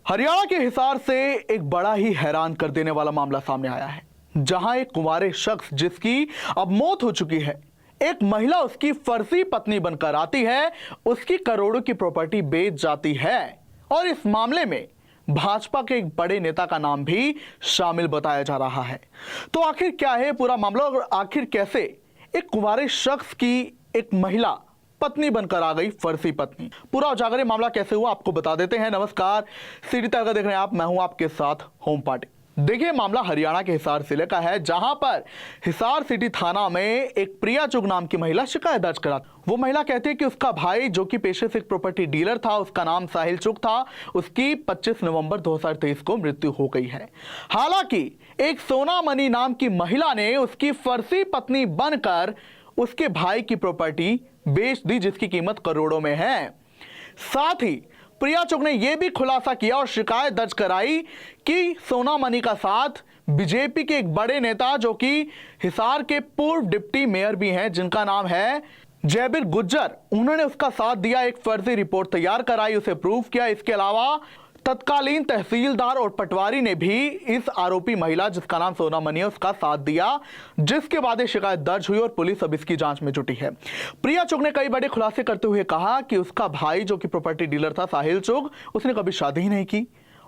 हरियाणा के हिसार से एक बड़ा ही हैरान कर देने वाला मामला सामने आया है, जहां एक कुंवारे शख्स जिसकी अब मौत हो चुकी है, एक महिला उसकी फर्जी पत्नी बनकर आती है, उसकी करोड़ों की प्रॉपर्टी बेच जाती है और इस मामले में भाजपा के एक बड़े नेता का नाम भी शामिल बताया जा रहा है। तो आखिर क्या है पूरा मामला और आखिर कैसे एक कुंवारे शख्स की एक महिला पत्नी बनकर आ गई, फर्जी पत्नी। पूरा उजागर मामला कैसे हुआ आपको बता देते हैं। नमस्कार, सिटी तड़का देख रहे हैं आप, मैं हूं आपके साथ होम पार्टी। देखिए, मामला हरियाणा के हिसार जिले का है, जहां पर हिसार सिटी थाना में एक प्रिया चुग नाम की महिला शिकायत दर्ज करा। वो महिला कहती है कि उसका भाई जो कि पेशे से एक प्रॉपर्टी डीलर था, उसका नाम साहिल चुग था, उसकी 25 नवंबर 2023 को मृत्यु हो गई है। हालांकि एक सोना मनी नाम की महिला ने उसकी फर्जी पत्नी बनकर उसके भाई की प्रॉपर्टी बेच दी, जिसकी कीमत करोड़ों में है। साथ ही प्रिया चुग ने यह भी खुलासा किया और शिकायत दर्ज कराई कि सोना मनी का साथ बीजेपी के एक बड़े नेता जो कि हिसार के पूर्व डिप्टी मेयर भी हैं, जिनका नाम है जयबीर गुज्जर, उन्होंने उसका साथ दिया। एक फर्जी रिपोर्ट तैयार कराई, उसे प्रूफ किया। इसके अलावा तत्कालीन तहसीलदार और पटवारी ने भी इस आरोपी महिला जिसका नाम सोना मनी है उसका साथ दिया, जिसके बाद शिकायत दर्ज हुई और पुलिस अब इसकी जांच में जुटी है। प्रिया चुग ने कई बड़े खुलासे करते हुए कहा कि उसका भाई जो कि प्रॉपर्टी डीलर था साहिल चुग, उसने कभी शादी ही नहीं की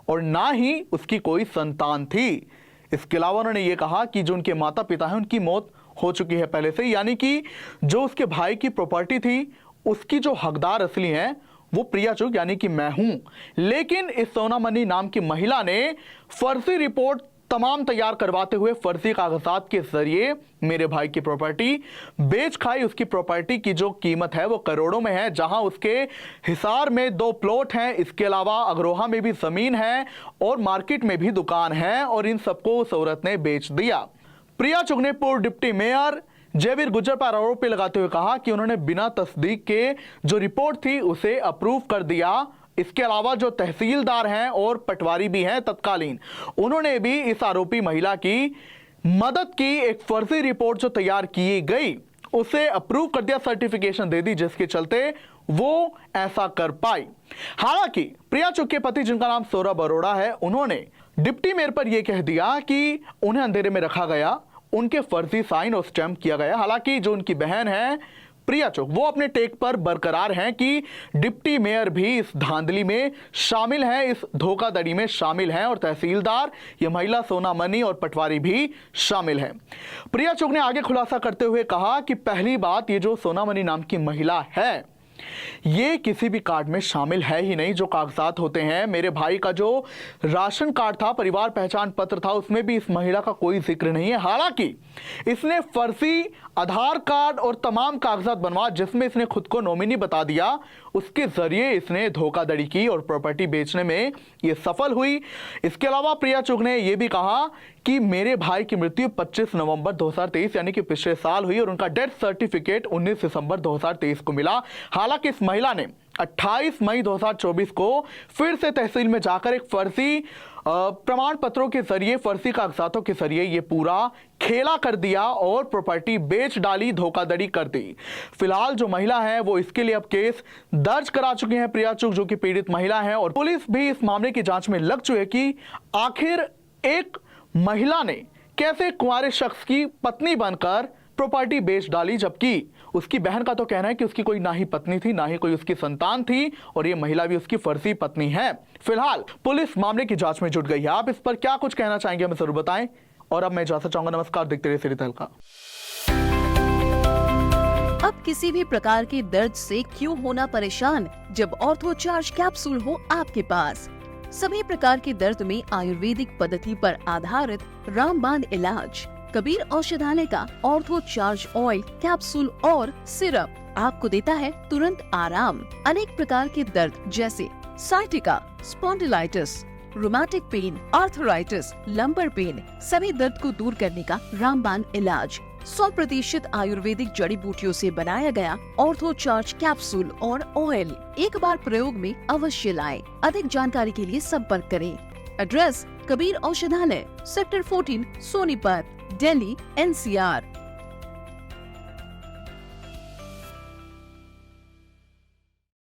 और ना ही उसकी कोई संतान थी। इसके अलावा उन्होंने ये कहा कि जो उनके माता पिता हैं उनकी मौत हो चुकी है पहले से, यानी कि जो उसके भाई की प्रॉपर्टी थी उसकी जो हकदार असली है वो प्रिया चुग यानी कि मैं हूं। लेकिन इस सोना मनी नाम की महिला ने फर्जी रिपोर्ट तमाम तैयार करवाते हुए फर्जी कागजात के जरिए मेरे भाई की प्रॉपर्टी बेच खाई। उसकी प्रॉपर्टी की जो कीमत है वो करोड़ों में है, जहां उसके हिसार में 2 प्लॉट हैं, इसके अलावा अग्रोहा में भी जमीन है और मार्केट में भी दुकान है, और इन सबको उस औरत ने बेच दिया। प्रिया चुग ने पूर्व डिप्टी मेयर जयबीर गुज्जर पर आरोप लगाते हुए कहा कि उन्होंने बिना तस्दीक के जो रिपोर्ट थी उसे अप्रूव कर दिया। इसके अलावा जो तहसीलदार हैं और पटवारी भी हैं तत्कालीन, उन्होंने भी इस आरोपी महिला की मदद की। एक फर्जी रिपोर्ट जो तैयार की गई उसे अप्रूव कर दिया, सर्टिफिकेशन दे दी, जिसके चलते वो ऐसा कर पाई। हालांकि प्रिया चुग के पति जिनका नाम सौरभ अरोड़ा है, उन्होंने डिप्टी मेयर पर यह कह दिया कि उन्हें अंधेरे में रखा गया, उनके फर्जी साइन और स्टैंप किया गया। हालांकि जो उनकी बहन है प्रिया चुग, वो अपने टेक पर बरकरार हैं कि डिप्टी मेयर भी इस धांधली में शामिल हैं, इस धोखाधड़ी में शामिल हैं, और तहसीलदार, ये महिला सोना मनी और पटवारी भी शामिल हैं। प्रिया चुग ने आगे खुलासा करते हुए कहा कि पहली बात, ये जो सोना मनी नाम की महिला है ये किसी भी कार्ड में शामिल है ही नहीं। जो कागजात होते हैं, मेरे भाई का जो राशन कार्ड था, परिवार पहचान पत्र था, उसमें भी इस महिला का कोई जिक्र नहीं है। हालांकि इसने फर्जी आधार कार्ड और तमाम कागजात बनवा, जिसमें इसने खुद को नॉमिनी बता दिया, उसके जरिए इसने धोखाधड़ी की और प्रॉपर्टी बेचने में यह सफल हुई। इसके अलावा प्रिया चुग ने यह भी कहा कि मेरे भाई की मृत्यु 25 नवंबर 2023 यानी कि पिछले साल हुई और उनका डेथ सर्टिफिकेट 19 दिसंबर 2023 को मिला। हालांकि इस महिला ने 28 मई 2024 को फिर से तहसील में जाकर एक फर्जी प्रमाण पत्रों के जरिए, फर्जी कागजातों के जरिए ये पूरा खेला कर दिया और प्रॉपर्टी बेच डाली, धोखाधड़ी कर दी। फिलहाल जो महिला है वो इसके लिए अब केस दर्ज करा चुकी हैं, प्रिया चुग जो कि पीड़ित महिला है, और पुलिस भी इस मामले की जांच में लग चुकी है कि आखिर एक महिला ने कैसे कुंवारे शख्स की पत्नी बनकर प्रॉपर्टी बेच डाली, जबकि उसकी बहन का तो कहना है कि उसकी कोई ना ही पत्नी थी, ना ही कोई उसकी संतान थी, और ये महिला भी उसकी फर्जी पत्नी है। फिलहाल पुलिस मामले की जांच में जुट गई है। आप इस पर क्या कुछ कहना चाहेंगे हमें जरूर बताएं, और अब मैं इजाजत चाहूंगा। नमस्कार, देखते रहिए सिटी तड़का। अब किसी भी प्रकार के दर्द से क्यों होना परेशान, जब ऑर्थो चार्ज कैप्सूल हो आपके पास। सभी प्रकार के दर्द में आयुर्वेदिक पद्धति पर आधारित रामबाण इलाज। कबीर औषधालय का ऑर्थो चार्ज ऑयल, कैप्सूल और सिरप आपको देता है तुरंत आराम। अनेक प्रकार के दर्द जैसे sciatica, spondylitis, rheumatic pain, arthritis, lumbar pain, सभी दर्द को दूर करने का रामबाण इलाज। 100% आयुर्वेदिक जड़ी बूटियों से बनाया गया ऑर्थो चार्ज कैप्सूल और ऑयल एक बार प्रयोग में अवश्य लाएं। अधिक जानकारी के लिए संपर्क करें। एड्रेस: कबीर औषधालय, सेक्टर 14, सोनीपत, दिल्ली, NCR।